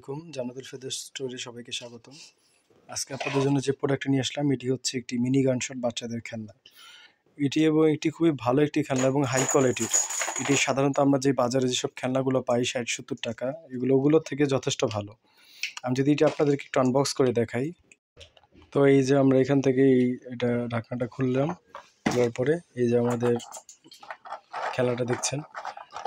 আলাইকুম, জান্নাতুল ফেরদৌস স্টোরে সবাইকে স্বাগতম। আজকে আপনাদের জন্য যে প্রোডাক্টটি নিয়ে আসলাম এটি হচ্ছে একটি মিনি গানশট বাচ্চাদের খেলনা। এটি খুবই ভালো একটি খেলনা এবং হাই কোয়ালিটির। এটি সাধারণত আমরা যে বাজারে যেসব খেলনাগুলো পাই 60-70 টাকা, ওগুলোর থেকে যথেষ্ট ভালো। আমি যদি এটা আপনাদেরকে একটু আনবক্স করে দেখাই, তো এই যে আমরা এখান থেকে এটা ঢাকনাটা খুললাম, খোলার পরে এই যে আমাদের খেলাটা দেখছেন,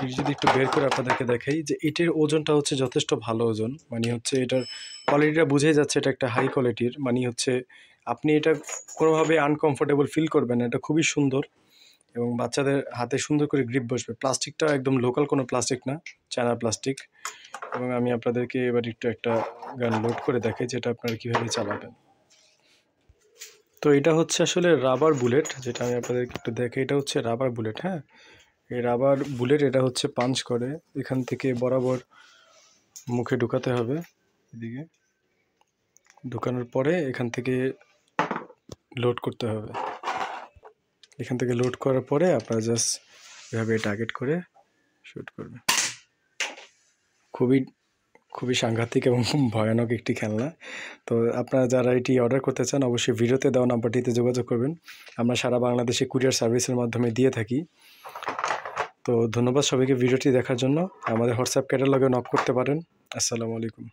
এটি যদি একটু বের করে আপনাদেরকে দেখাই যে এটির ওজনটা হচ্ছে যথেষ্ট ভালো ওজন, মানে হচ্ছে এটার কোয়ালিটিটা বুঝেই যাচ্ছে এটা একটা হাই কোয়ালিটির, মানে হচ্ছে আপনি এটা কোনোভাবে আনকমফোর্টেবল ফিল করবেন না। এটা খুবই সুন্দর এবং বাচ্চাদের হাতে সুন্দর করে গ্রিপ বসবে। প্লাস্টিকটা একদম লোকাল কোনো প্লাস্টিক না, চায়না প্লাস্টিক। এবং আমি আপনাদেরকে এবার একটু একটা গান লোড করে দেখাই যেটা আপনারা কীভাবে চালাবেন। তো এটা হচ্ছে আসলে রাবার বুলেট, যেটা আমি আপনাদেরকে একটু দেখাই। এটা হচ্ছে রাবার বুলেট। হ্যাঁ, এই রাবার বুলেট এটা হচ্ছে পাঞ্চ করে এখান থেকে বরাবর মুখে ঢুকাতে হবে। এদিকে ঢুকানোর পরে এখান থেকে লোড করতে হবে। এখান থেকে লোড করার পরে আপনারা জাস্ট এভাবে টার্গেট করে শুট করবে। খুবই সাংঘাতিক এবং ভয়ানক একটি খেলনা। তো আপনারা যারা এটি অর্ডার করতে চান অবশ্যই ভিডিওতে দেওয়া নাম্বারটিতে যোগাযোগ করবেন। আমরা সারা বাংলাদেশে কুরিয়ার সার্ভিসের মাধ্যমে দিয়ে থাকি। তো ধন্যবাদ সবাইকে ভিডিওটি দেখার জন্য। আমাদের হোয়াটসঅ্যাপ ক্যাটালগে নক করতে পারেন। আসসালামু আলাইকুম।